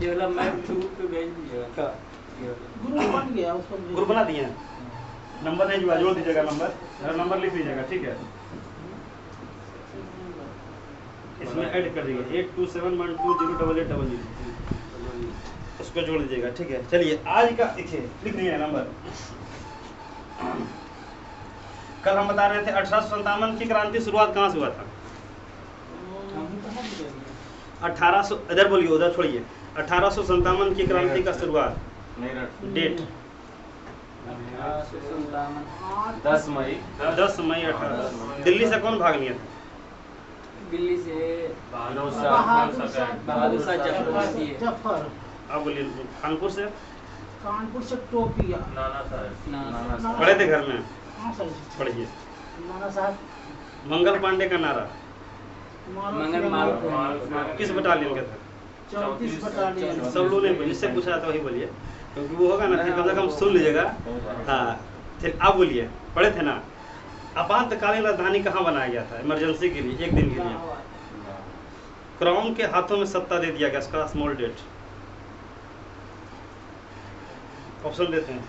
ये वाला map group पे भेज दीजिएगा। ग्रुप बन गया, उसको ग्रुप बना दिए हैं। नंबर नहीं जुड़ा, जोड़ दीजिएगा नंबर, मेरा नंबर लिख लीजिएगा, ठीक है। इसमें ऐड कर दीजिए 8271208800, उसको जोड़ दीजिएगा, ठीक है। चलिए आज का देखिए, लिख लीजिए नंबर। कल हम बता रहे थे 1857 की क्रांति शुरुआत कहाँ से हुआ था? 1800, इधर बोलिए, उधर छोड़िए। 1857 की क्रांति का शुरुआत डेट 10 मई 1800। दिल्ली से कौन भाग लिया था? दिल्ली से बहादुर शाह जफर। आप बोलिए। कानपुर से? कानपुर से टोपिया। नाना साहब पढ़े थे घर में? हाँ सर। पढ़िए। नाना साहब मंगल पांडे का नारा मंगल मारुति किस बटालियन का था? 34 बटालियन। सब लोग ने जिससे पूछा था वही बोलिए, क्योंकि वो होगा ना, फिर कम से कम सुन लीजिएगा। हाँ फिर आप बोलिए, पढ़े थे ना? आपातकालीन राजधानी कहाँ बनाया गया था इमरजेंसी के लिए, एक दिन के लिए? क्राउन के हाथों में सत्ता दे दिया गया, उसका स्मॉल डेट। ऑप्शन देते हैं।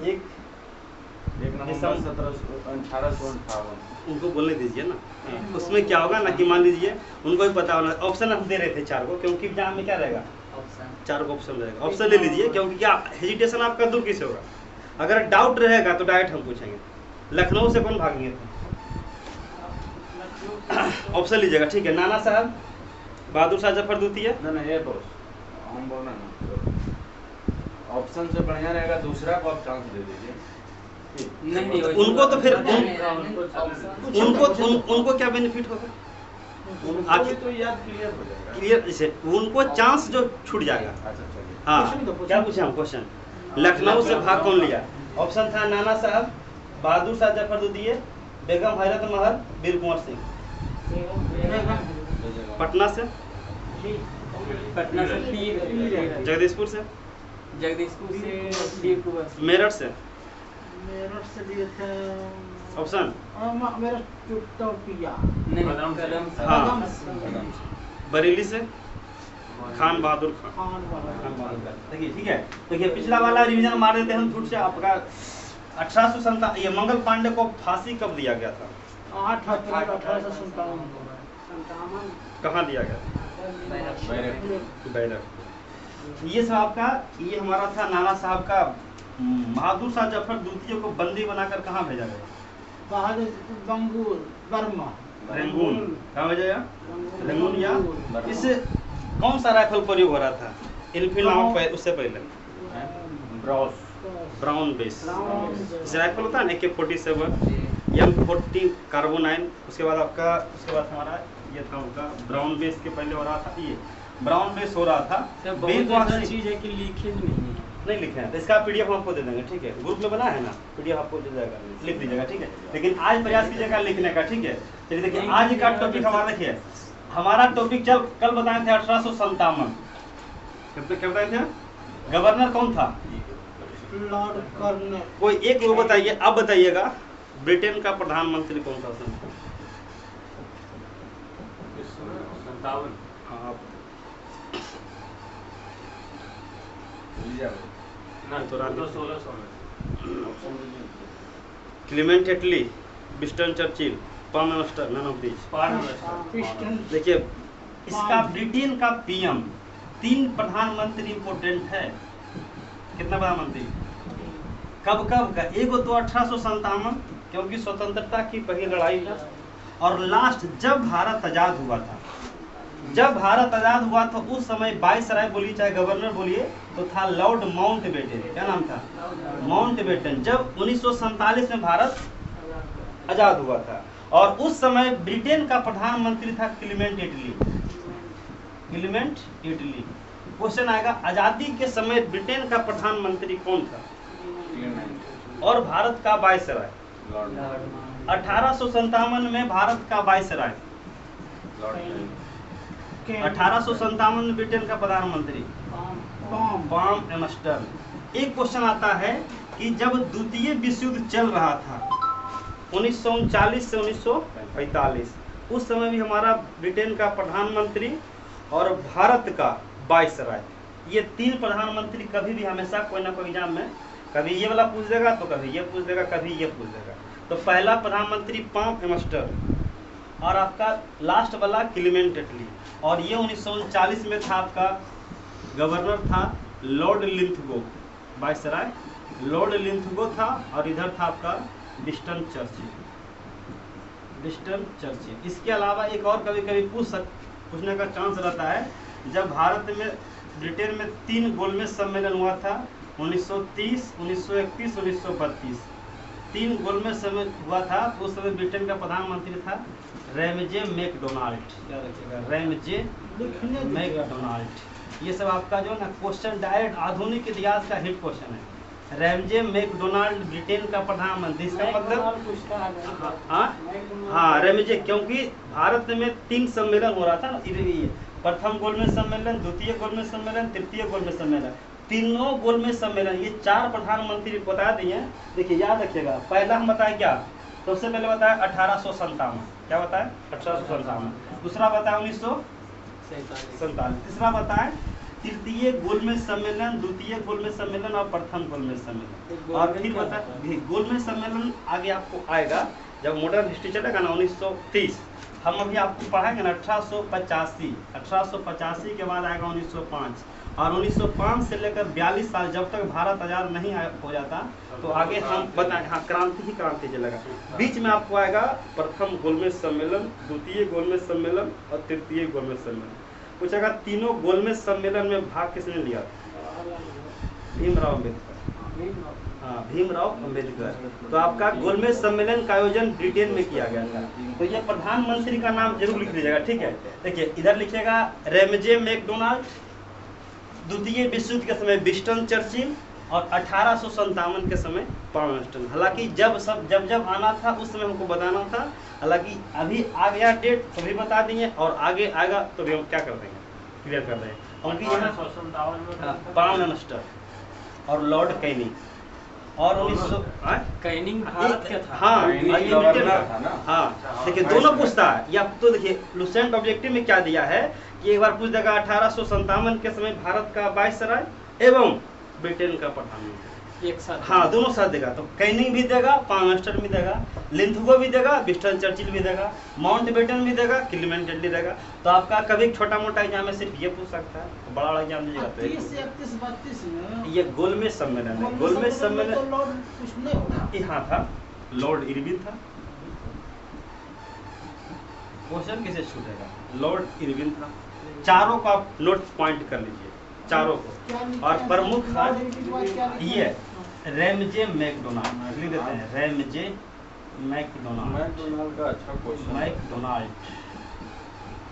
एक नवंबर 1858। उनको बोलने दीजिए ना, उसमें क्या होगा ना कि मान लीजिए उनको भी पता होना। ऑप्शन हम दे रहे थे 4 को, क्योंकि एग्जाम में क्या रहेगा? 4 को ऑप्शन रहेगा। ऑप्शन ले लीजिए, क्योंकि क्या हेजिटेशन आपका दूर किसे होगा? अगर डाउट रहेगा तो डायरेक्ट हम पूछेंगे। लखनऊ से कौन भागेंगे थे? ऑप्शन लीजिएगा, ठीक है। नाना साहब, बहादुर शाह जफर द्वितीय। नहीं ये तो हम बोल रहे हैं ना, ऑप्शन से बढ़िया रहेगा दूसरा को आप चांस दे दीजिए। नहीं उनको तो फिर उनको क्या बेनिफिट होगा? आखिर तो याद क्लियर हो जाएगा। क्लियर जैसे उनको चांस जो छूट जाएगा। अच्छा चलिए। हाँ क्या पूछे हम क्वेश्चन? लखनऊ से भाग कौन लिया? ऑप्शन था नाना साहब, बहादुर शाह जफर द्वितीय, बेगम हैरत महल, वीर कुंवर सिंह। पटना से? पटना से जगदीशपुर से? जगदीशपुर से मेरठ से? मेरठ से लिए थे ऑप्शन मेरठ टोपिया। नहीं कदम हाँ। से। बरेली से? खान बहादुर खान। खान वाला। देखिए ठीक है, देखिए पिछला वाला रिवीजन मार देते हैं हम छूट से। आपका 1857 ये मंगल पांडे को फांसी कब दिया गया था? 8 अप्रैल 1857। कहाँ दिया गया? बैरक। ये सब आपका, ये हमारा था नाना साहब का। बहादुर शाह जफर द्वितीय को बंदी बनाकर कहाँ भेजा गया? बहादुर बंगूर बर्मा। रंगून। कहाँ भेजा गया? रंगून या इस कौन सा राइफल प्रयोग हो रहा था? इनफील्ड नामक उससे पहले ब्राउन बेस जैसे राइफल होता है ना, AK-47, M40 कार्बोनाइन। उसके बाद आपका, उसके बाद हमारा ये था उनका ब्राउन बेस के पहले हो रहा था। ये ब्राउन बेस हो रहा था। चीज है कि लिखे नहीं लिखे हैं तो इसका PDF हम आपको दे देंगे, ठीक है। ग्रुप में बना है ना, PDF आपको दे जाएगा, लिख दीजिएगा, ठीक है। लेकिन आज प्रयास कीजिएगा लिखने का, ठीक है। चलिए देखिए आज का टॉपिक हमारा, देखिए हमारा टॉपिक कल बताए थे 1857। क्या बताए थे? गवर्नर कौन था? Lord Colonel. कोई एक लोग बताइए। अब बताइएगा ब्रिटेन का प्रधानमंत्री कौन था? 57। हाँ तो 1600 Clement Attlee, Winston Churchill, prime minister, none of this. देखिए इसका ब्रिटेन का PM 3 प्रधानमंत्री इंपोर्टेंट है। कितना प्रधानमंत्री? कब का? एक तो 1857 क्योंकि स्वतंत्रता की पहली लड़ाई था, और लास्ट जब भारत आजाद हुआ था। जब भारत आजाद हुआ तो उस समय वाइसराय बोलिए चाहे गवर्नर बोलिए तो था लॉर्ड माउंटबेटन। क्या नाम था? माउंटबेटन। जब 1947 में भारत आजाद हुआ था, और उस समय ब्रिटेन का प्रधानमंत्री था क्लीमेंट एटली। क्लीमेंट एटली। क्वेश्चन आएगा आजादी के समय ब्रिटेन का प्रधानमंत्री कौन था? और भारत का वाइसराय 1857 में भारत का वाइसराय। 1857 में ब्रिटेन का प्रधानमंत्री बॉम एमस्टन। एक क्वेश्चन आता है कि जब द्वितीय विश्व युद्ध चल रहा था 1939 से 1945, उस समय भी हमारा ब्रिटेन का प्रधानमंत्री और भारत का वाइसराय। ये 3 प्रधानमंत्री कभी भी हमेशा कोई ना कोई एग्जाम में कभी ये वाला पूछ देगा तो कभी ये पूछ देगा, कभी ये पूछ देगा। तो पहला प्रधानमंत्री पाम एम्स्टर और आपका लास्ट वाला क्लीमेंट एटली। और ये 1939 में था, आपका गवर्नर था लॉर्ड लिंथगो। वाइसराय लॉर्ड लिंथगो था और इधर था आपका विंस्टन चर्चिल। Winston Churchill. इसके अलावा एक और कभी कभी पूछने का चांस रहता है, जब भारत में ब्रिटेन में 3 गोलमेज सम्मेलन हुआ था 1930, 1931, 1932। 3 गोलमेज सम्मेलन हुआ था, तो उस समय ब्रिटेन का प्रधानमंत्री था रैमजे मैकडोनाल्ड। याद रखिएगा, रैमजे मैकडोनाल्ड। ये सब आपका जो है ना क्वेश्चन डायरेक्ट आधुनिक इतिहास का हिट क्वेश्चन है। रैमजे मैकडोनाल्ड ब्रिटेन का प्रधानमंत्री, इसका मतलब हाँ रैमजे, क्योंकि भारत में 3 सम्मेलन हो रहा था ना, प्रथम गोलमेज सम्मेलन, द्वितीय गोलमेज सम्मेलन, तृतीय गोलमेज सम्मेलन। तीनों गोलमेज सम्मेलन ये 4 प्रधानमंत्री बता दिए। देखिए याद रखिएगा, पहला हम बताए क्या, सबसे पहले बताया 1857, क्या बताया 1857। दूसरा बताया 1947। तीसरा बताया तृतीय गोलमेज सम्मेलन, द्वितीय गोलमेज सम्मेलन और प्रथम गोलमेज सम्मेलन। और फिर बताया गोलमेज सम्मेलन आगे आपको आएगा जब मॉडर्न हिस्ट्री चलेगा ना 1930। हम अभी आपको पढ़ाएंगे ना 1885। 1885 के बाद आएगा 1905। और 1905 से लेकर 42 साल जब तक भारत आज़ाद नहीं हो जाता, तो आगे हम बताएं। हाँ, क्रांति ही क्रांति चलेगा। बीच में आपको आएगा प्रथम गोलमेज सम्मेलन, द्वितीय गोलमेज सम्मेलन और तृतीय गोलमेज सम्मेलन। पूछेगा तीनों गोलमेज सम्मेलन में भाग किसने लिया? भीमराव अम्बेडकर। हाँ, भीमराव अम्बेडकर। तो आपका गोलमेज सम्मेलन का आयोजन ब्रिटेन में किया गया था। तो ये प्रधानमंत्री का नाम जरूर लिख लीजिएगा, ठीक है। देखिए इधर लिखिएगा रैमजे मैकडोनाल्ड, द्वितीय विश्व युद्ध के समय विंस्टन चर्चिल और 1857 के समय पाम एम्स्टर। हालांकि जब आना था उस समय हमको बताना था, हालांकि अभी आ गया डेट तो भी बता देंगे और आगे आएगा तो भी हम क्या कर देंगे, क्लियर कर देंगे। उनकी यहाँ पाम एम्स्टर और लॉर्ड कैनिंग और 1900 कैनिंग भारत का था। हाँ, था ना। हाँ, देखिए दोनों पूछता है या तो देखिए लुसेंट ऑब्जेक्टिव में क्या दिया है कि एक बार पूछ देगा 1857 के समय भारत का वाइसराय एवं ब्रिटेन का प्रधानमंत्री एक साथ। हाँ, दोनों साथ देगा। तो कैनिंग भी देगा, पाम एम्स्टर भी देगा, लिंथगो भी देगा, विंस्टन चर्चिल भी देगा, माउंटबेटन भी देगा, क्लीमेंट एटली देगा। तो आपका कभी छोटा मोटा एग्जाम में सिर्फ ये पूछ सकता है, तो बड़ा बड़ा एग्जाम दीजिएगा तो 30 से 31, 32 में ये गोलमेज सम्मेलन है। गोलमेज सम्मेलन तो लॉर्ड कुछ नहीं होगा। यहाँ था लॉर्ड इरविन था। क्वेश्चन किसे छूटेगा? लॉर्ड इरविन था। चारों को आप नोट पॉइंट कर लीजिए, चारों को। और प्रमुख ये रैमजे मैकडोनाल्ड लिख देते हैं, रैमजे मैकडोनाल्ड का अच्छा क्वेश्चन। मैकडोनाल्ड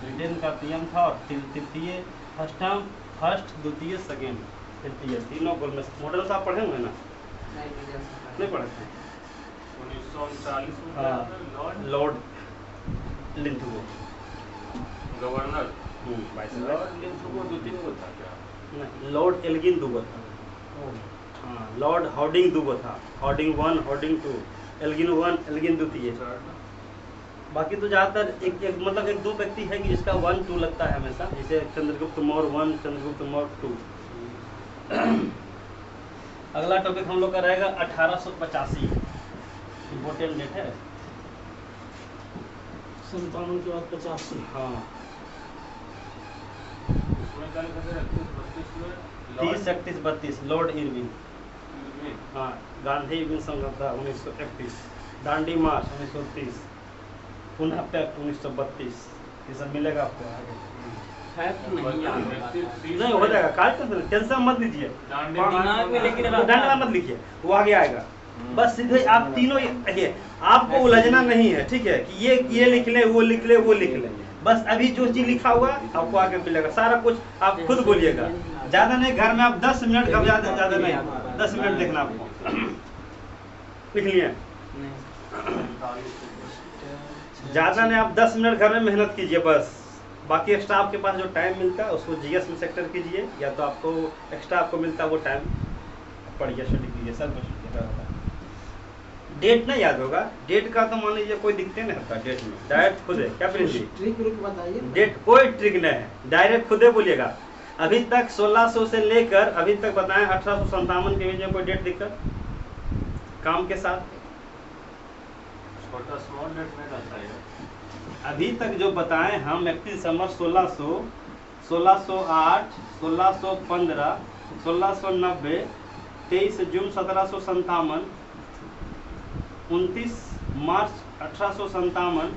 ब्रिटेन का पीएम था और तृतीय फर्स्ट द्वितीय सेकेंड तृतीय तीनों गोलमेज। मॉडल साहब पढ़े हुए ना? नहीं पढ़े थे। 1939 में हाँ, लॉर्ड लिंथगो गवर्नर लॉर्ड लिंथगो द्वितीय था क्या? नहीं, लॉर्ड एल्गिन दुगो था। हाँ, लॉर्ड हॉर्डिंग दुगो था, हॉर्डिंग 1, हॉर्डिंग 2, एल्गिन 1, एल्गिन द्वितीय। बाकी तो ज़्यादातर एक मतलब 1-2 व्यक्ति है कि जिसका 1, 2 लगता है हमेशा, जैसे चंद्रगुप्त मौर्य 1, चंद्रगुप्त मौर्य 2। अगला टॉपिक हम लोग का रहेगा 1885। इम्पोर्टेंट डेट है। 57 के बाद 85। हाँ, 30, 30, 31, 32 लॉर्ड इरविन। हाँ, गांधी इरविन समझौता 1931, दांडी मार्च 1930, पुनः पैक्ट 1932। ये सब मिलेगा आपको आगे। फैक्ट नहीं याद है। नहीं हो जाएगा, काल टेंशन मत लीजिए, दिमाग में लेकिन डांडा मत लिखिए, वो आगे आएगा। बस सीधे आप तीनों ये आपको उलझना नहीं है, ठीक है, कि ये लिख ले, वो लिख ले, वो लिख ले। बस अभी जो चीज लिखा हुआ आपको आगे मिलेगा, सारा कुछ आप खुद बोलिएगा। ज्यादा नहीं, घर में आप 10 मिनट का ज्यादा नहीं, 10 मिनट देखना आपको। लिख लिए? ज्यादा नहीं, आप 10 मिनट घर में मेहनत कीजिए बस। बाकी एक्स्ट्रा आपके पास जो टाइम मिलता है उसको जीएस में सेक्टर कीजिए, या तो आपको एक्स्ट्रा आपको मिलता है वो टाइम पढ़िए, स्टडी कीजिए, सब कुछ डेट नहीं याद होगा। डेट का तो मान लीजिए कोई दिखते नहीं होता, डेट में डायरेक्ट खुद है क्या प्रिंस जी? ट्रिक बताइए। डेट कोई ट्रिक नहीं है, डायरेक्ट खुद है बोलिएगा। अभी तक 1600 से लेकर अभी तक बताएं 1857 के बीच में कोई डेट दिक्कत काम के साथ? छोटा स्मॉल डेट में रहता है। अभी तक जो बताएं हम 31 दिसंबर 1600, 1608, 1615, 1690, 23 जून 1757, 29 मार्च 1857,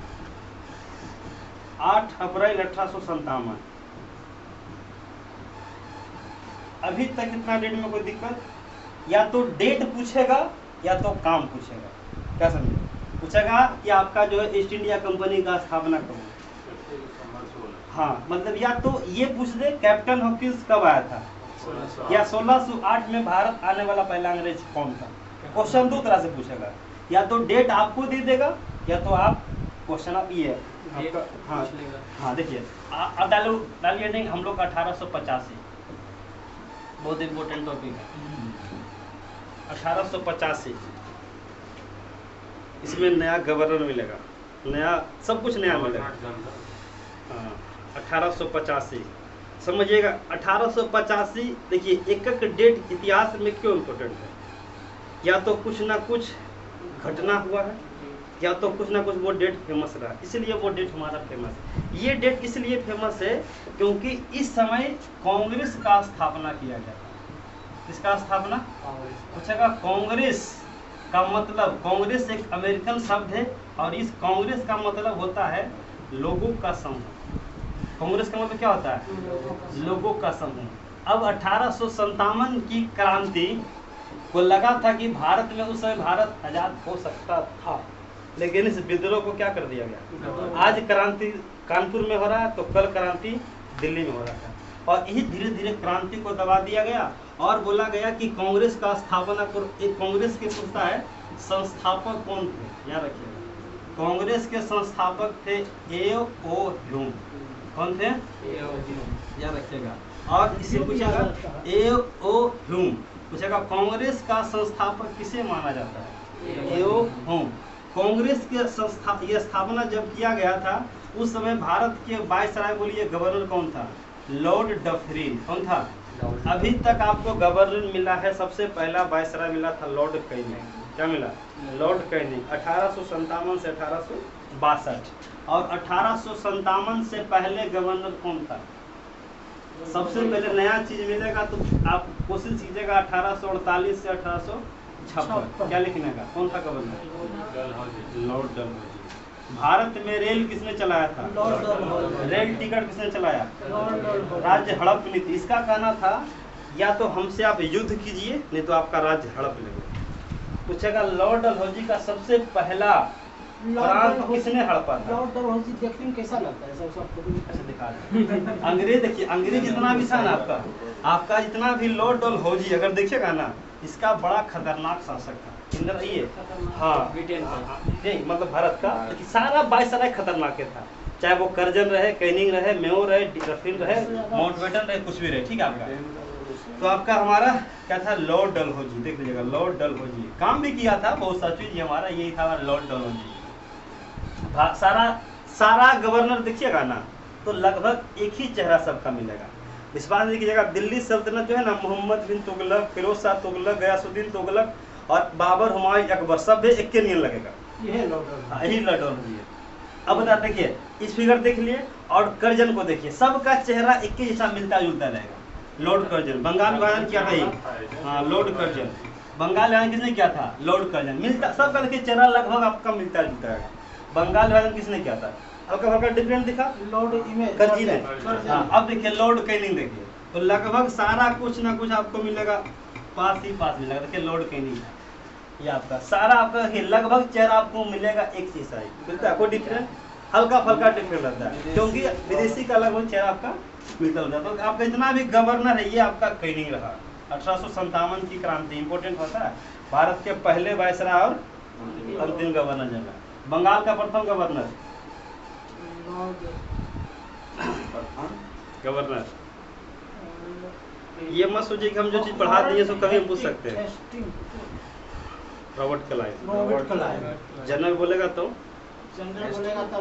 8 अप्रैल 1857, अभी तक इतना डेट में कोई दिक्कत? या तो डेट पूछेगा या तो काम पूछेगा। क्या समझे? पूछेगा कि आपका जो है ईस्ट इंडिया कंपनी का स्थापना कब हुआ? हाँ, मतलब या तो ये पूछ दे कैप्टन हॉकिंस कब आया था, या 1608 में भारत आने वाला पहला अंग्रेज कौन था। क्वेश्चन दो तरह से पूछेगा, या तो डेट आपको दे देगा या तो आप क्वेश्चन आप ये आपका हाँ हाँ देखिए अब डालिए नहीं हम लोग का 1885 बहुत इम्पोर्टेंट टॉपिक है। 1885 इसमें नया गवर्नर मिलेगा, नया सब कुछ नया मिलेगा। हाँ 1885 समझिएगा। 1885 देखिए एक एक डेट इतिहास में क्यों इम्पोर्टेंट है, या तो कुछ ना कुछ घटना हुआ है या तो कुछ ना कुछ वो डेट फेमस रहा, इसलिए वो डेट हमारा फेमस है। ये डेट इसलिए फेमस है क्योंकि इस समय कांग्रेस का स्थापना किया गया था। किसका स्थापना? पूछेगा कांग्रेस का मतलब, कांग्रेस एक अमेरिकन शब्द है और इस कांग्रेस का मतलब होता है लोगों का समूह। कांग्रेस का मतलब क्या होता है? लोगों का समूह। अब 1857 की क्रांति को लगा था कि भारत में उस समय भारत आजाद हो सकता था, लेकिन इस विद्रोह को क्या कर दिया गया। आज क्रांति कानपुर में हो रहा है तो कल क्रांति दिल्ली में हो रहा था, और यही धीरे धीरे क्रांति को दबा दिया गया और बोला गया कि कांग्रेस का स्थापना को एक कांग्रेस के पूछता है संस्थापक कौन थे, याद रखिएगा। कांग्रेस के संस्थापक थे ए.ओ. ह्यूम। कौन थे? याद रखिएगा। और इसे पूछेगा ए.ओ. ह्यूम, पूछेगा कांग्रेस का संस्थापक किसे माना जाता है? ए.ओ. ह्यूम। कांग्रेस के स्थापना जब किया गया था उस समय भारत के वायसराय बोलिए गवर्नर कौन था? Lord Dufferin. कौन था? अभी तक आपको गवर्नर मिला है, सबसे पहला वायसराय मिला था लॉर्ड कैनिंग। क्या मिला? Lord Canning. 1857 से 1862, और 1857 से पहले गवर्नर कौन था? सबसे पहले नया चीज मिलेगा तो आप कोशिश कीजिएगा 1848 से 1856 क्या लिखने का, कौन था गवर्नर? लॉर्ड डलहौजी। भारत में रेल किसने चलाया था? रेल टिकट किसने चलाया? राज्य हड़प नीति। इसका कहना था या तो हमसे आप युद्ध कीजिए नहीं तो आपका राज्य हड़प लेंगे। पूछेगा लॉर्ड डलहौजी का सबसे पहला प्रांत किसने हड़पा था? लॉर्ड डलहौजी देखने में कैसा लगता है? ऐसे दिखा रहे अंग्रेज। देखिए अंग्रेज जितना भी था ना आपका जितना भी लॉर्ड डलहौजी अगर देखिएगा ना, इसका बड़ा खतरनाक शासक था। इंदर ये हाँ ब्रिटेन का नहीं मतलब भारत का सारा वायसराय खतरनाक था, चाहे वो कर्जन रहे, कैनिंग रहे, मेयो रहे, डफरिन रहे, माउंटबेटन रहे, कुछ भी रहे। ठीक है आपका तो आपका हमारा क्या था? लॉर्ड डलहौजी। देख लीजिएगा लॉर्ड डलहौजी काम भी किया था बहुत सा चीज, हमारा यही था लॉर्ड डलहौजी। सारा गवर्नर देखिएगा ना तो लगभग एक ही चेहरा सबका मिलेगा। विश्वास नहीं कीजिएगा। दिल्ली सल्तनत जो है ना, मोहम्मद बिन तुगलक, फिरोज शाह तुगलक, गयासुद्दीन तुगलक और बाबर, हुमायूं, अकबर सब एक के नियन लगेगा। यही लॉर्ड डलहौजी है। अब बता देखिए इस फिगर देख लिए और कर्जन को देखिए, सबका चेहरा एक ही जैसा मिलता जुलता रहेगा। लॉर्ड कर्जन बंगाल विभाजन किया था हाँ लॉर्ड कर्जन बंगाल विभाजन किसने किया था? Lord Curzon. मिलता सबका देखिए चेहरा लगभग आपका मिलता जुलता रहेगा। बंगाल विभाजन किसने किया था? हल्का हल्का डिफरेंट दिखा लॉर्ड इमेज कर्जी ने। हाँ अब देखिए लॉर्ड कैनिंग देखिए तो लगभग सारा कुछ ना कुछ आपको मिलेगा, पास ही पास मिलेगा। देखिए लॉर्ड कैनिंग ये आपका सारा आपका लगभग चेहरा आपको मिलेगा एक जैसा ही मिलता है, कोई डिफरेंट हल्का फल्का डिफरेंट रहता है क्योंकि विदेशी का लगभग चेहरा आपका मिलता होता है। तो आपका जितना भी गवर्नर है ये आपका कैनिंग रहा। 1857 की क्रांति इंपोर्टेंट होता है, भारत के पहले वायसराय और अंतिम गवर्नर जनरल। बंगाल का प्रथम गवर्नर गवर्नर ये मत सोचिए कि हम जो चीज पढ़ा दिए सो कभी हम पूछ सकते हैं। Robert Clive. Robert Clive general बोलेगा तो जनरल बोलेगा तो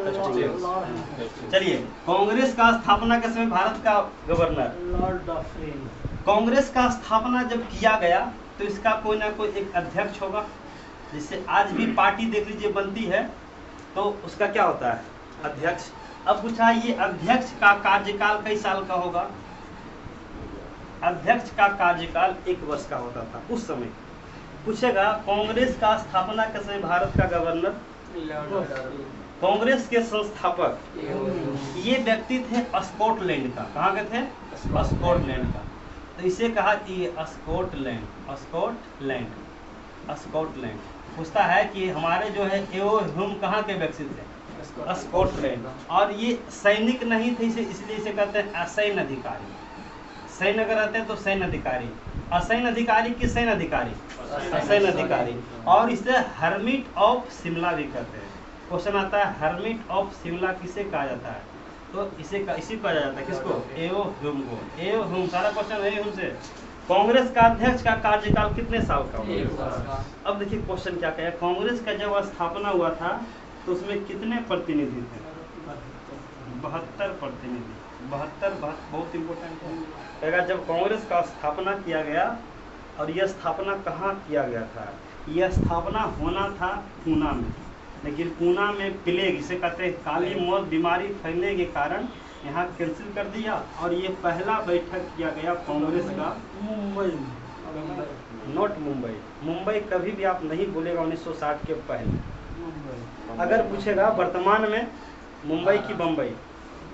लॉर्ड है। चलिए, कांग्रेस का स्थापना के समय भारत का गवर्नर लॉर्ड डफरिन। कांग्रेस का स्थापना जब किया गया तो इसका कोई ना कोई एक अध्यक्ष होगा, जिससे आज भी पार्टी देख लीजिए बनती है तो उसका क्या होता है, अध्यक्ष। अब पूछा ये अध्यक्ष का कार्यकाल कई साल का होगा? अध्यक्ष का कार्यकाल 1 वर्ष का होता था उस समय। पूछेगा कांग्रेस का स्थापना के समय भारत का गवर्नर, कांग्रेस के संस्थापक ये व्यक्ति थे स्कॉटलैंड का। कहाँ के थे? स्कॉटलैंड का। तो इसे कहा कि स्कॉटलैंड, स्कॉटलैंड। पूछता है कि हमारे जो है एओ ह्यूम कहाँ के विकसित थे? स्कॉटलैंड। और ये सैनिक नहीं थे, इसलिए इसे कहते हैं असैन्य अधिकारी। सैन्य अगर रहते हैं तो सैन्य अधिकारी, असैन्य अधिकारी की सैन्य अधिकारी, असैन्य अधिकारी। और इसे हर्मिट ऑफ शिमला भी कहते हैं। क्वेश्चन आता है हर्मिट ऑफ शिमला किसे कहा जाता है? तो इसी कहा जाता है किसको? एओ ह्यूम को। एओ ह्यूम, सारा क्वेश्चन एओ ह्यूम से। कांग्रेस का अध्यक्ष का कार्यकाल कितने साल का होगा? अब देखिए क्वेश्चन क्या कहे, कांग्रेस का जब स्थापना हुआ था तो उसमें कितने प्रतिनिधि थे? 72 प्रतिनिधि। 72 बहुत इंपॉर्टेंट है। जब कांग्रेस का स्थापना किया गया, और यह स्थापना कहाँ किया गया था? यह स्थापना होना था पूना में, लेकिन पूना में प्लेग, इसे कहते हैं काली मौत बीमारी फैलने के कारण यहाँ कैंसिल कर दिया। और ये पहला बैठक किया गया कांग्रेस का मुंबई, नॉट मुंबई। मुंबई कभी भी आप नहीं बोलेगा 1960 के पहले। अगर पूछेगा वर्तमान में मुंबई की बम्बई,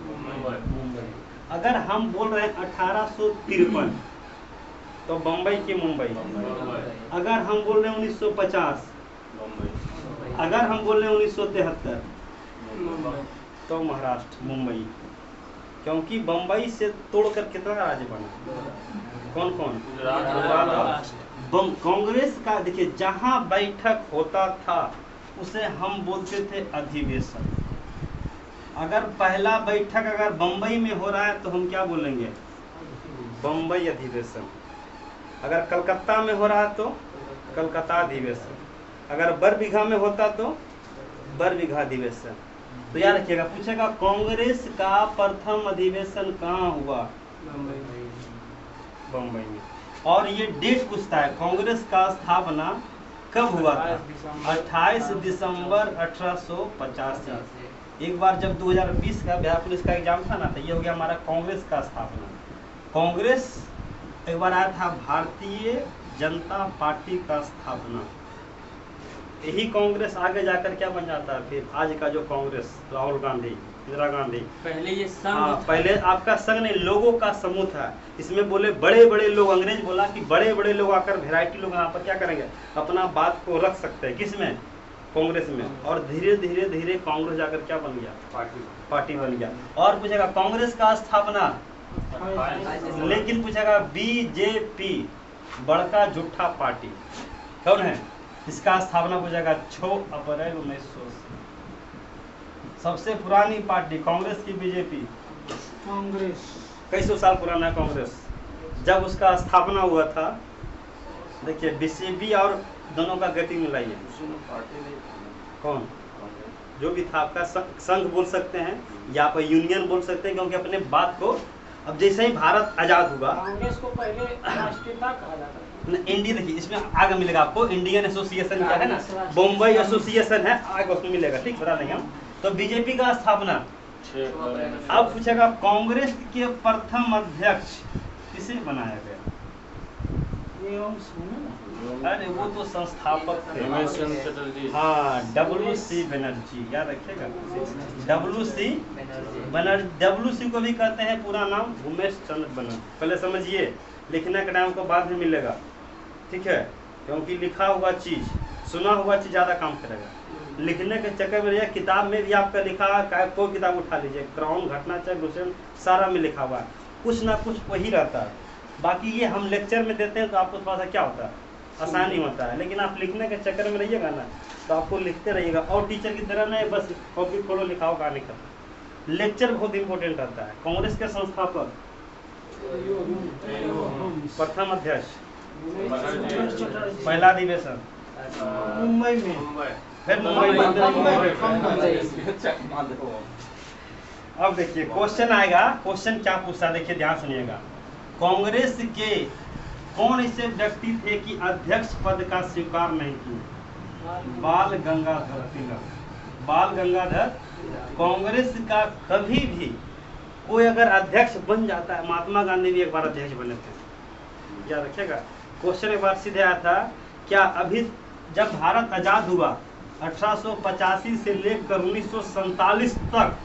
मुंबई। अगर हम बोल रहे हैं 1853 तो बम्बई की मुंबई। अगर हम बोल रहे हैं 1950, अगर हम बोल रहे हैं 1973 तो महाराष्ट्र, मुंबई। क्योंकि बम्बई से तोड़कर कितना राज्य बना? कौन कौन? कांग्रेस का देखिए जहां बैठक होता था उसे हम बोलते थे अधिवेशन। अगर पहला बैठक अगर बम्बई में हो रहा है तो हम क्या बोलेंगे? बम्बई अधिवेशन। अगर कलकत्ता में हो रहा है तो कलकत्ता अधिवेशन। अगर बरबीघा में होता तो बरबीघा अधिवेशन। तो याद रखिएगा, पूछेगा कांग्रेस का प्रथम अधिवेशन कहाँ हुआ? बम्बई में। और ये डेट पूछता है कांग्रेस का स्थापना कब हुआ था? 28 दिसंबर 1885। एक बार जब 2020 का बिहार पुलिस का एग्जाम था ना, तो ये हो गया हमारा कांग्रेस का स्थापना। कांग्रेस एक बार आया था भारतीय जनता पार्टी का स्थापना। यही कांग्रेस आगे जाकर क्या बन जाता है फिर आज का जो कांग्रेस, राहुल गांधी, इंदिरा गांधी। पहले ये संघ हाँ, पहले आपका संघ नहीं, लोगों का समूह था। इसमें बोले बड़े बड़े लोग, अंग्रेज बोला कि बड़े बड़े लोग आकर वैरायटी लोग यहाँ पर क्या करेंगे, अपना बात को रख सकते हैं। किसमें? कांग्रेस में। और धीरे धीरे धीरे कांग्रेस जाकर क्या बन गया? पार्टी बन गया। और पूछेगा कांग्रेस का स्थापना, लेकिन पूछेगा बीजेपी बड़का झूठा पार्टी कौन है? इसका स्थापना पूछेगा 6 अप्रैल 1980। सबसे पुरानी पार्टी कांग्रेस की बीजेपी। कांग्रेस कई सौ साल पुराना कांग्रेस। जब उसका स्थापना हुआ था, देखिए बीजेपी और दोनों का गति मिलाइए। कौन? जो भी था आपका संघ बोल सकते हैं या आप यूनियन बोल सकते हैं, क्योंकि अपने बात को अब जैसे ही भारत आजाद हुआ, कांग्रेस को पहले राष्ट्रीयता कहा जाता था। इंडिया, देखिए इसमें आगे मिलेगा आपको इंडियन एसोसिएशन क्या है ना, बम्बई एसोसिएशन है, आगे उसमें मिलेगा, ठीक बता देंगे हम। तो बीजेपी का स्थापना। अब पूछेगा कांग्रेस के प्रथम अध्यक्ष किसे बनाया गया? अरे वो तो संस्थापक थे। हाँ, WC बनर्जी, याद रखिएगा। WC बनर्जी, WC को भी कहते हैं पूरा नाम उमेश चंद्र बनर्जी। पहले समझिए, लिखने का टाइम को बाद में मिलेगा, ठीक है? क्योंकि लिखा हुआ चीज, सुना हुआ चीज ज्यादा काम करेगा। लिखने के चक्कर में, यह किताब में भी आपका लिखा है, कोई किताब उठा लीजिए, क्राउन, घटनाचक्र, भूषण, सारा में लिखा हुआ है, कुछ ना कुछ वही रहता है। बाकी ये हम लेक्चर में देते हैं तो आपको थोड़ा सा क्या होता है, आसानी होता है। लेकिन आप लिखने के चक्कर में रहिएगा ना, तो आपको लिखते रहिएगा। और टीचर की तरह नहीं बस कॉपी खोलो लिखाओ कहानी खत्म। लेक्चर बहुत इंपॉर्टेंट रहता है। कांग्रेस के संस्थापक, प्रथम अध्यक्ष, पहला अधिवेशन मुंबई में, फिर मुंबई बम्बई। चकमा दो। अब देखिए क्वेश्चन आएगा, क्वेश्चन क्या पूछता है देखिए ध्यान सुनिएगा। कांग्रेस के कौन ऐसे व्यक्ति थे कि अध्यक्ष पद का स्वीकार नहीं किए? बाल गंगाधर तिलक। बाल गंगाधर। कांग्रेस का कभी भी कोई अगर अध्यक्ष बन जाता है, महात्मा गांधी भी एक बार अध्यक्ष बने थे, याद रखिएगा। क्वेश्चन एक बार सीधे आया था, क्या अभी जब भारत आजाद हुआ 1885 से लेकर 1947 तक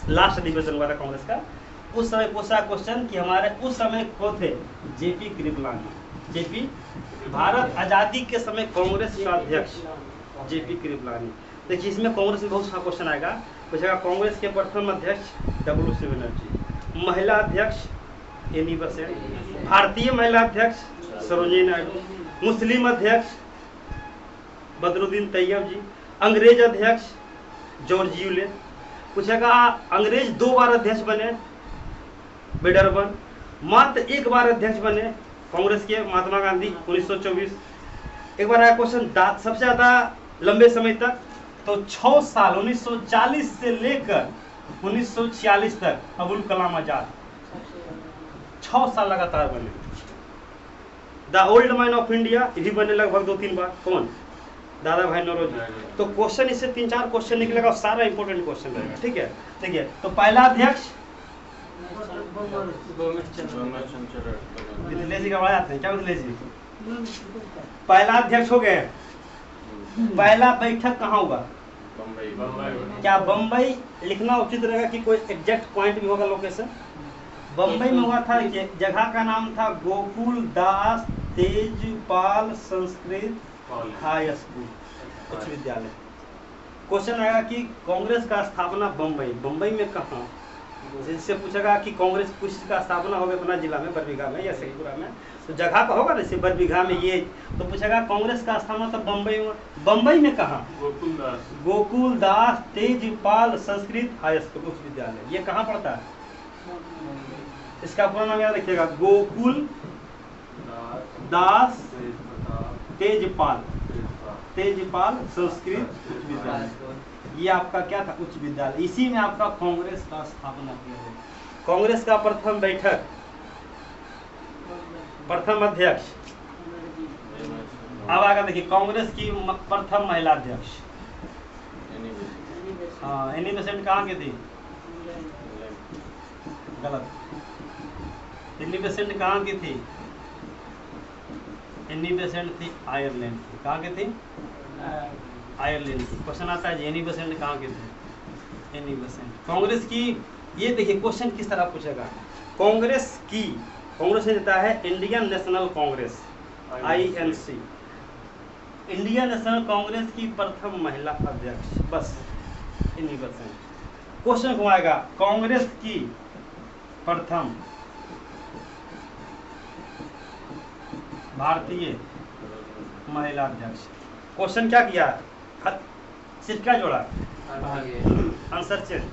लास्ट अधिवेशन हुआ था कांग्रेस का, उस समय पूछा क्वेश्चन कि हमारे उस समय को थे जेपी कृपलानी। जेपी भारत आजादी के समय कांग्रेस का अध्यक्ष जेपी कृपलानी। देखिए इसमें कांग्रेस में बहुत सा क्वेश्चन आएगा। पूछेगा कांग्रेस के प्रथम अध्यक्ष डब्ल्यू.सी. बनर्जी, महिला अध्यक्ष एनी बेसेंट, भारतीय महिला अध्यक्ष सरोजिनी नायडू, मुस्लिम अध्यक्ष बदरुद्दीन तैयब जी, अंग्रेज अध्यक्ष जॉर्ज यूले। पूछेगा अंग्रेज 2 बार अध्यक्ष बने बेडरबन, मात्र 1 बार अध्यक्ष बने कांग्रेस के महात्मा गांधी 1924। एक बार आया क्वेश्चन सबसे ज्यादा लंबे समय तक, तो 6 साल 1940 से लेकर 1946 तक अबुल कलाम आजाद 6 साल लगातार बने। The old man of India ये भी बने लगभग 2-3 बार, कौन? दादा भाई नौरोजी। तो क्वेश्चन इससे 3-4 क्वेश्चन निकलेगा, सारा इंपॉर्टेंट क्वेश्चन रहेगा, ठीक है। देखिए तो पहला अध्यक्ष मिथिलेश जी का बड़ा आते हैं, क्या मिथिलेश जी? पहला अध्यक्ष हो गए। पहला बैठक कहाँ होगा? क्या बम्बई लिखना उचित रहेगा कि कोई एग्जैक्ट पॉइंट भी होगा लोकेशन? बम्बई में हुआ था। जगह का नाम था गोकुल दास तेजपाल संस्कृत हाई स्कूल उच्च विद्यालय। क्वेश्चन आएगा कि कांग्रेस का स्थापना बम्बई, बम्बई में कहाँ? जिससे पूछेगा कि कांग्रेस कुछ का स्थापना होगा अपना जिला में, बरबीघा में या शेखपुरा में, तो जगह का होगा ना, जैसे बरबीघा में ये, तो पूछेगा कांग्रेस का स्थापना तो बम्बई में। बम्बई में कहाँ? गोकुल दास तेजपाल संस्कृत हाई स्कूल उच्च विद्यालय। ये कहाँ पड़ता है? इसका पूरा नाम याद रखिएगा, गोकुल दास तेजपाल संस्कृत उच्च विद्यालय। ये आपका क्या था? उच्च विद्यालय। इसी में आपका कांग्रेस का स्थापना किया गया। कांग्रेस का प्रथम बैठक, प्रथम अध्यक्ष। अब आगे देखिए कांग्रेस की प्रथम महिला अध्यक्ष, हाँ एनी बेसेंट कहाँ की थी? गलत। एनी बेसेंट कहाँ की थी? एनी बेसेंट थी आयरलैंड की। कहाँ की थी? आयरलैंड की। क्वेश्चन आता है एनी बेसेंट कहाँ के थे? Annie Besant. कांग्रेस की, ये देखिए क्वेश्चन किस तरह पूछेगा। कांग्रेस की, कांग्रेस देता है Indian national Congress INC, Indian national Congress की प्रथम महिला अध्यक्ष, बस एनी बेसेंट। क्वेश्चन घुमाएगा कांग्रेस की प्रथम भारतीय महिला अध्यक्ष। क्वेश्चन क्या किया? सिर्फ क्या जोड़ा? Answer change,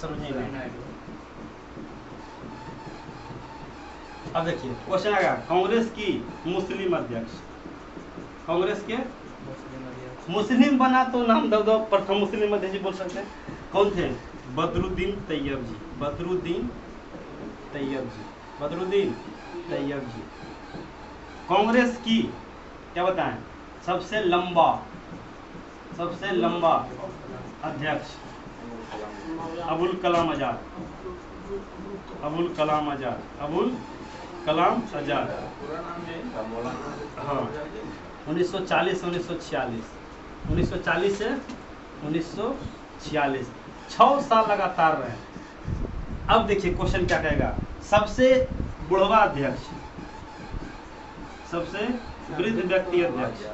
Sarojini Naidu. अब देखिए क्वेश्चन आएगा कांग्रेस की मुस्लिम अध्यक्ष। कांग्रेस के मुस्लिम बना तो नाम दो प्रथम मुस्लिम अध्यक्ष बोल सकते हैं। कौन थे? बदरुद्दीन तैयब जी। बदरुद्दीन तैयब जी, बदरुद्दीन तैयब जी। कांग्रेस की क्या बताएं? सबसे लंबा अध्यक्ष अबुल कलाम आजाद। अबुल कलाम आजाद, अबुल कलाम आजाद। हाँ 1940 से 1946, 1940 से 1946, 6 साल लगातार रहे। अब देखिए क्वेश्चन क्या कहेगा, सबसे बुढ़वा अध्यक्ष, सबसे वृद्ध व्यक्ति अध्यक्ष।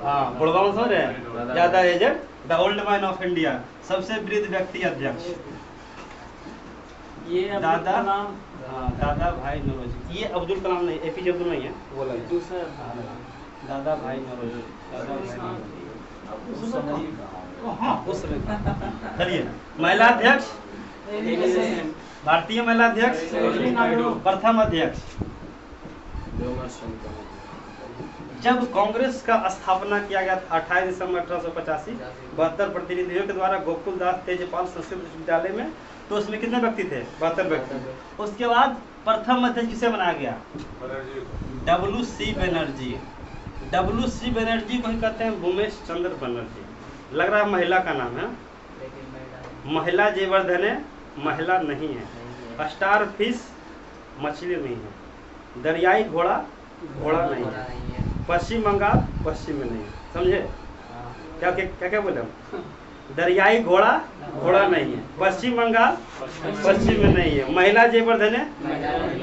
हाँ बुढ़वा समझ रहे हैं, ज्यादा aged, the old man of India, सबसे वृद्ध व्यक्ति अध्यक्ष ये दादा नाम दादा भाई नौरोजी। ये अब्दुल कलाम नहीं, APJ अब्दुल नहीं है, वो अलग दूसरा दादा भाई नौरोजी। दादा भाई उस समय। चलिए महिला अध्यक्ष, भारतीय महिला अध्यक्ष, प्रथम अध्यक्ष जब कांग्रेस का स्थापना किया गया था 28 दिसंबर 1885 72 प्रतिनिधियों के द्वारा गोकुलदास तेजपाल संस्कृत विश्वविद्यालय में, तो उसमें कितने व्यक्ति थे? 72 व्यक्ति। उसके बाद प्रथम अध्यक्ष किसे बनाया गया? WC बनर्जी। WC बनर्जी को ही कहते हैं भूमेश चंद्र बनर्जी। लग रहा है महिला का नाम है, महिला जयवर्धने महिला नहीं है। स्टार फिश मछली नहीं है। दरियाई घोड़ा घोड़ा नहीं है। पश्चिम बंगाल पश्चिम में नहीं है। समझे क्या क्या क्या बोले हम? दरियाई घोड़ा घोड़ा नहीं है। पश्चिम बंगाल पश्चिम में नहीं है। महिला जयवर्धने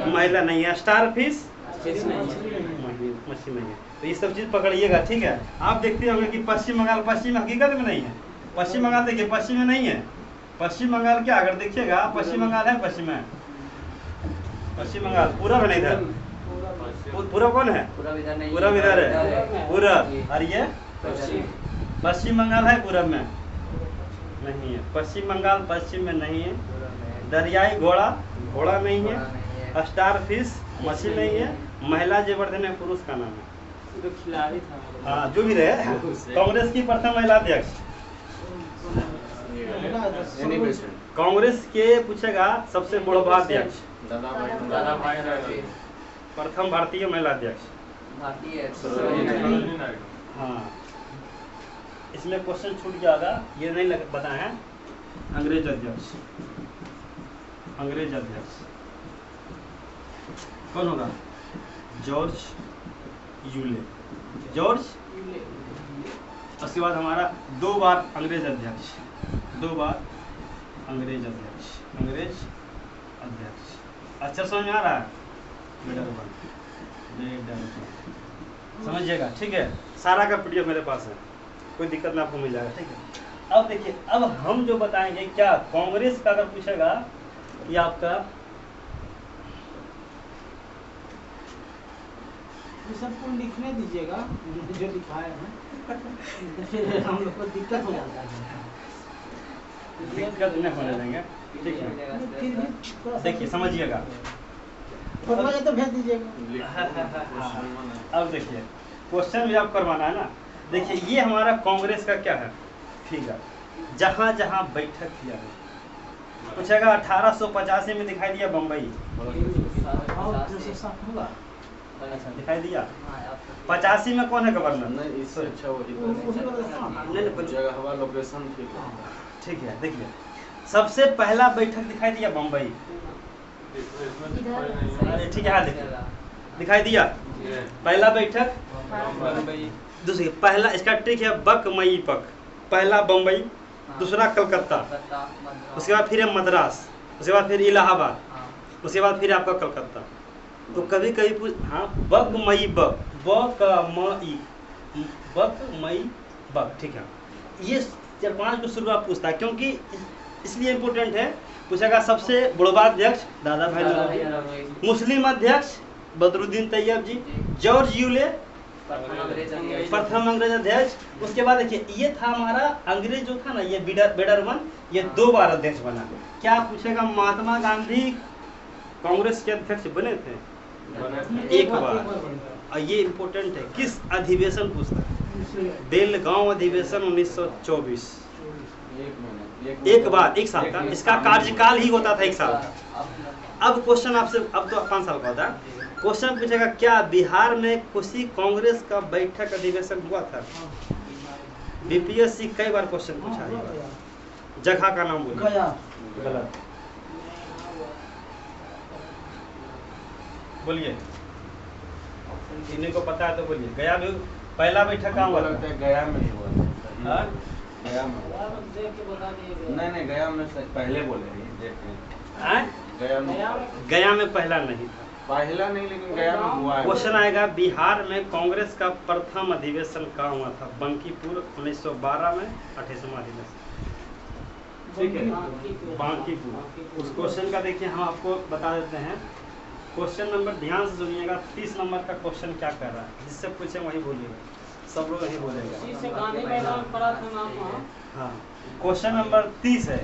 महिला नहीं है। स्टार फिश मछली नहीं है। तो ये सब चीज पकड़िएगा, ठीक है। आप देखते होंगे कि पश्चिम बंगाल पश्चिम हकीकत में नहीं है। पश्चिम बंगाल देखिए पश्चिम में नहीं है। पश्चिम बंगाल क्या, अगर देखिएगा पश्चिम बंगाल है, पश्चिम में पश्चिम बंगाल पूरब है, नहीं इधर पूरब कौन है? पूरब इधर है, पूरब। और ये पश्चिम बंगाल है, पूरब में नहीं है। पश्चिम बंगाल पश्चिम में नहीं है। दरियाई घोड़ा घोड़ा नहीं है। स्टार फिश मछली नहीं है। महिला जयवर्धने पुरुष का नाम है। जो खिलाड़ी था, हाँ जो भी रहे, कांग्रेस की प्रथम महिला अध्यक्ष। कांग्रेस के पूछेगा सबसे बड़ा अध्यक्ष, प्रथम भारतीय महिला अध्यक्ष। हाँ इसमें क्वेश्चन छूट जाएगा, ये नहीं बताए हैं। अंग्रेज अध्यक्ष, अंग्रेज अध्यक्ष कौन होगा? George Yule. जॉर्ज, उसके बाद हमारा 2 बार अंग्रेज अध्यक्ष, 2 बार अंग्रेज अध्यक्ष, अंग्रेज अध्यक्ष। अच्छा समझ में आ रहा है? समझिएगा, ठीक है। सारा का पीडीएफ मेरे पास है, कोई दिक्कत ना, आपको मिल जाएगा, ठीक है। अब देखिए, अब हम जो बताएंगे क्या, कांग्रेस का अगर पूछेगा कि आपका ये सबको लिखने दीजिएगा जो लिखाए हैं, फिर हम लोग को दिक्कत हो जाता है। दिक्कत नहीं होने देंगे, ठीक है। देखिए समझिएगा, तो भेज दीजिएगा। अब देखिए क्वेश्चन भी आप करवाना है ना। देखिए ये हमारा कांग्रेस का क्या है फिगर, जहाँ जहाँ बैठक किया है। पूछेगा 1885 में दिखाई दिया बम्बई, दिखाई दिया। 85 में कौन है गवर्नर? नहीं इससे अच्छा वही जगह लोकेशन ठीक है। देखिए सबसे पहला बैठक दिखाई दिया बम्बई, अरे ठीक है, हाँ देखिए दिखाई दिया पहला बैठक। दूसरी पहला इसका ट्रिक है बक मई पक, पहला बम्बई, दूसरा कलकत्ता, उसके बाद फिर है मद्रास, उसके बाद फिर इलाहाबाद, उसके बाद फिर आपका कलकत्ता। तो कभी कभी हाँ बक मई बक, बक मई बक, ठीक है। ये 4-5 को शुरुआत पूछता है, क्योंकि इसलिए इम्पोर्टेंट है। पूछेगा सबसे बुढ़वा अध्यक्ष दादा भाई नौरोजी, मुस्लिम अध्यक्ष बदरुद्दीन तैयब जी, जॉर्ज यूले प्रथम अंग्रेज अध्यक्ष। उसके बाद देखिए ये था हमारा अंग्रेज जो था ना, ये बेडरमन, ये 2 बार अध्यक्ष बना। क्या पूछेगा, महात्मा गांधी कांग्रेस के अध्यक्ष बने थे 1 बार। और ये इम्पोर्टेंट है, किस अधिवेशन पूछता है? बेलगांव अधिवेशन 1924, 1 बार, 1 साल का। इसका कार्यकाल ही होता था 1 साल का। अब क्वेश्चन आपसे, अब तो 5 साल का होता है। क्वेश्चन पूछेगा क्या बिहार में किसी कांग्रेस का बैठक अधिवेशन हुआ था? बीपीएससी कई बार क्वेश्चन पूछा है। जगह का नाम बोलिए। गलत, बोलिए, इन्हीं को पता है तो बोलिए। गया में पहला बैठक कहाँ हुआ था? गया में हुआ था। गया में नहीं, गया में पहले बोले गया में पहला नहीं था, पहला नहीं, लेकिन गया में हुआ है। क्वेश्चन आएगा बिहार में कांग्रेस का प्रथम अधिवेशन कहाँ हुआ था? बंकीपुर 1912 में 28वां अधिवेशन, ठीक है, बांकीपुर। उस क्वेश्चन का देखिए हम आपको बता देते हैं। क्वेश्चन नंबर ध्यान से सुनिएगा, 30 नंबर का क्वेश्चन क्या कर रहा है, जिससे पूछे वही बोलिएगा, सब लोग यही बोलेगा। हाँ क्वेश्चन नंबर 30 है,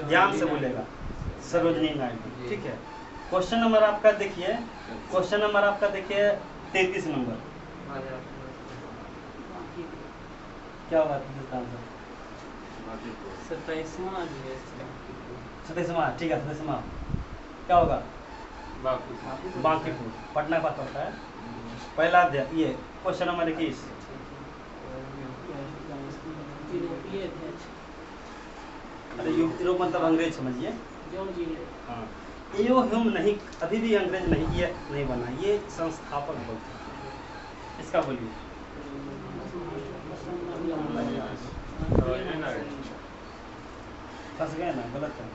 ध्यान से बोलेगा, सरोजनी नायडू, ठीक है। क्वेश्चन नंबर आपका देखिए, क्वेश्चन नंबर आपका देखिए 33 नंबर, क्या होगा इसका आंसर? 27वां अधिवेश 27वां, ठीक है 27वां क्या होगा? बांकीपुर, पटना का पड़ता है। पहला अध्याय ये क्वेश्चन नंबर 21। अरे यूरोप मतलब अंग्रेज समझिए। हाँ यो ह्यूम नहीं, अभी भी अंग्रेज नहीं, ये नहीं बना, ये संस्थापक बोलते हैं। इसका बोलिए। फंस गए ना, गलत है।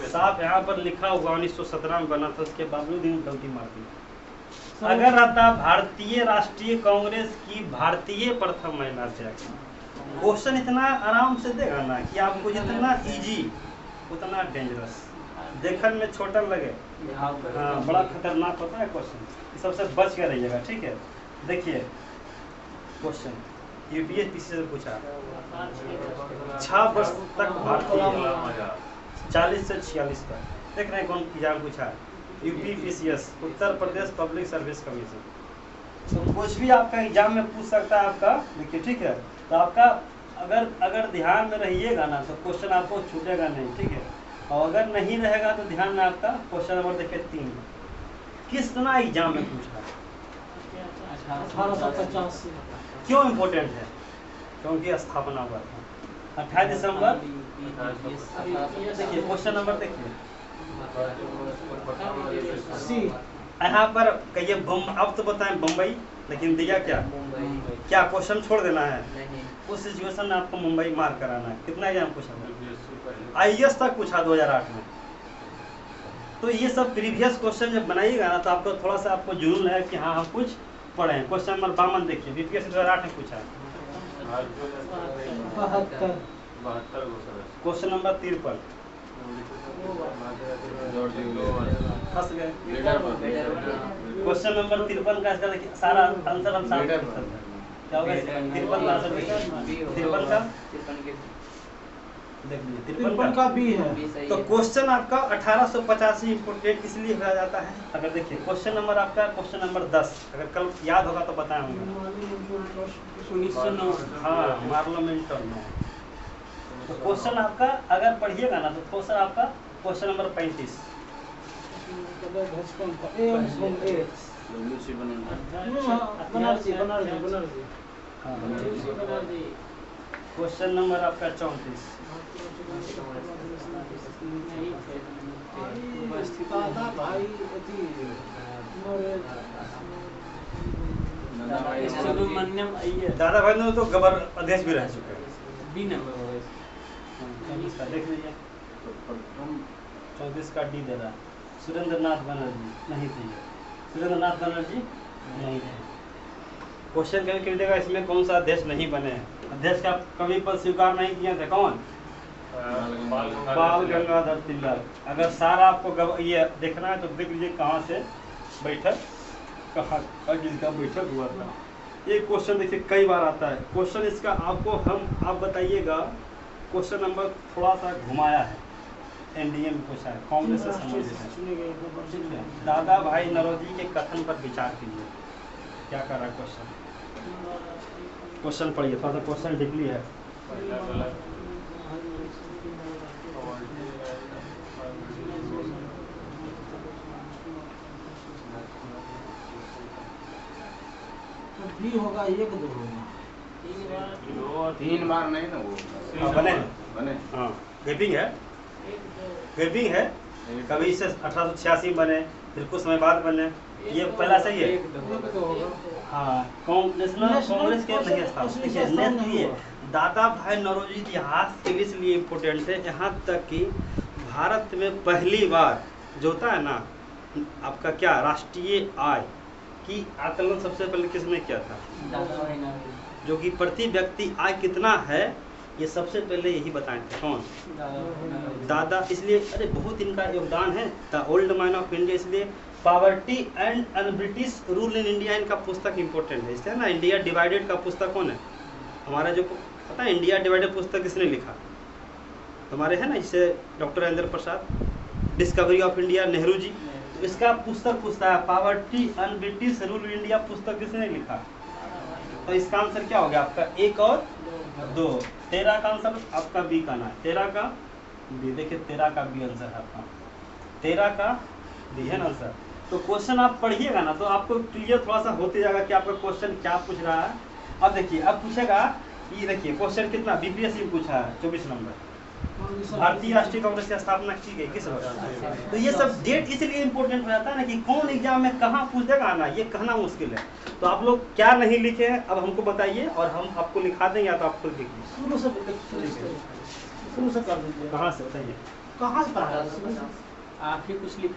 साफ यहाँ पर लिखा हुआ 1917 में बना था, उसके बावजूद ही गलती मार दी। अगर रहता भारतीय राष्ट्रीय कांग्रेस की भारतीय प्रथम महिला अध्यक्ष, क्वेश्चन इतना आराम से देगा ना कि आपको जितना इजी उतना डेंजरस, देखने में छोटा लगे हाँ बड़ा खतरनाक होता है क्वेश्चन। इस सबसे बच के रहिएगा, ठीक है। देखिए क्वेश्चन यूपीएससी से पूछा, 6 वर्ष तक भारतीय 40 से 46 तक, देख रहे हैं कौन एग्जाम पूछा? UPPCS, Uttar Pradesh public service commission. तो कुछ भी आपका एग्जाम में पूछ सकता है आपका, देखिए ठीक है। तो आपका अगर ध्यान में रहिएगा ना तो क्वेश्चन आपको छूटेगा नहीं, ठीक है। और अगर नहीं रहेगा तो ध्यान में आपका क्वेश्चन नंबर देखिए 3 कितना एग्जाम में पूछा, 1850 क्यों इम्पोर्टेंट है? क्योंकि स्थापना हुआ था 28 दिसंबर। देखिए क्वेश्चन नंबर देखिए, यहाँ पर कहिए अब तो बताएं बम्बई, लेकिन दिया क्या? क्या क्वेश्चन छोड़ देना है? उस सिचुएशन में आपको मुंबई मार कराना है। कितना एग्जाम पूछा? IAS तक पूछा 2008 में। तो ये सब प्रीवियस क्वेश्चन जब बनाइएगा ना तो आपको थोड़ा सा आपको जुनून है कि हाँ हम कुछ पढ़े हैं। क्वेश्चन नंबर 52 देखिए, बीपीएससी 2008 में पूछा है। क्वेश्चन नंबर 53 फंस गए। क्वेश्चन नंबर 53 का इसका देखिए सारा आंसर हम साथ क्या होगा? 53 का आंसर देखिए, 53 का देख लीजिए, 53 का भी है। तो क्वेश्चन आपका 1885 इम्पोर्टेंट इसलिए हो जाता है। अगर देखिए क्वेश्चन नंबर आपका क्वेश्चन नंबर 10 अगर कल याद होगा तो बताऊंगा। 1909 हाँ मार्लिमेंटन। तो क्वेश्चन आपका अगर पढ़िएगा ना तो क्वेश्चन आपका क्वेश्चन नंबर 35 क्वेश्चन नंबर आपका 34 सुब्रमण्यम अय्यर दादा भाई ने तो गवर अध्यक्ष भी रह चुके हैं। बी नंबर देख लीजिए 34 का डी दे रहा है। सुरेंद्र नाथ बनर्जी नहीं थे, सुरेंद्र नाथ बनर्जी नहीं थे। क्वेश्चन कभी कभी देगा इसमें कौन सा अध्यक्ष नहीं बने हैं? अध्यक्ष का कभी पद स्वीकार नहीं किया था कौन? बाल गंगाधर तिलक। अगर सारा आपको ये देखना है तो देख लीजिए कहाँ से बैठक, कहाँ जिनका बैठक हुआ था। ये क्वेश्चन देखिए कई बार आता है। क्वेश्चन इसका आपको आप बताइएगा। क्वेश्चन नंबर थोड़ा सा घुमाया है, एनडीए में पूछा है, कांग्रेस से संबंधित है। दादा भाई नौरोजी के कथन पर विचार कीजिए। क्या कर रहा है क्वेश्चन? क्वेश्चन पढ़िए, थोड़ा सा क्वेश्चन डीपली है। भी होगा 1 2 होगा 3 बार नहीं ना वो बने बने। हाँ गैपिंग है, गैपिंग है। कभी इससे 1886 बने, फिर कुछ समय बाद बने। ये पहला सही है। हाँ कांग्रेस के नहीं स्थापित। देखिए नेक्स्ट दादा भाई नौरोजी इतिहास के इसलिए इम्पोर्टेंट है, यहाँ तक कि भारत में पहली बार जो होता है ना आपका क्या राष्ट्रीय आय की आकलन सबसे पहले किसने किया था? जो कि प्रति व्यक्ति आय कितना है ये सबसे पहले यही बताए थे। कौन? दादा। इसलिए अरे बहुत इनका योगदान है। The old man of India, इसलिए poverty and British rule in India इनका पुस्तक इंपॉर्टेंट है। इसलिए ना इंडिया डिवाइडेड का पुस्तक कौन है हमारा? जो पता है इंडिया डिवाइडेड पुस्तक किसने लिखा? हमारे हैं ना, इससे doctor Rajendra Prasad, discovery of India Nehru ji. तो इसका पुस्तक पूछता है poverty and British rule India, पुस्तक किसने लिखा? तो इसका आंसर क्या हो गया आपका? 1 और 2। 13 का आंसर आपका बी का ना, 13 का बी। देखिए 13 का बी आंसर है आपका, 13 का बी है ना आंसर। तो क्वेश्चन आप पढ़िएगा ना तो आपको क्लियर थोड़ा सा होते जाएगा कि आपका क्वेश्चन क्या पूछ रहा है। अब देखिए अब पूछेगा, ये देखिए क्वेश्चन कितना बीपीएससी में पूछा है 24 नंबर, भारतीय राष्ट्रीय कांग्रेस की स्थापना की गई किस वर्ष? तो ये सब डेट इसलिए इम्पोर्टेंट हो जाता है ना कि कौन एग्जाम में कहाँ पूछ देगा ना, ये कहना मुश्किल है। तो आप लोग क्या नहीं लिखे हैं अब हमको बताइए और हम आपको लिखा देंगे, या तो आप खुद लिखिए। शुरू से कर दीजिए। कहाँ से बताइए? कहाँ से पढ़ा? आप ही कुछ लिख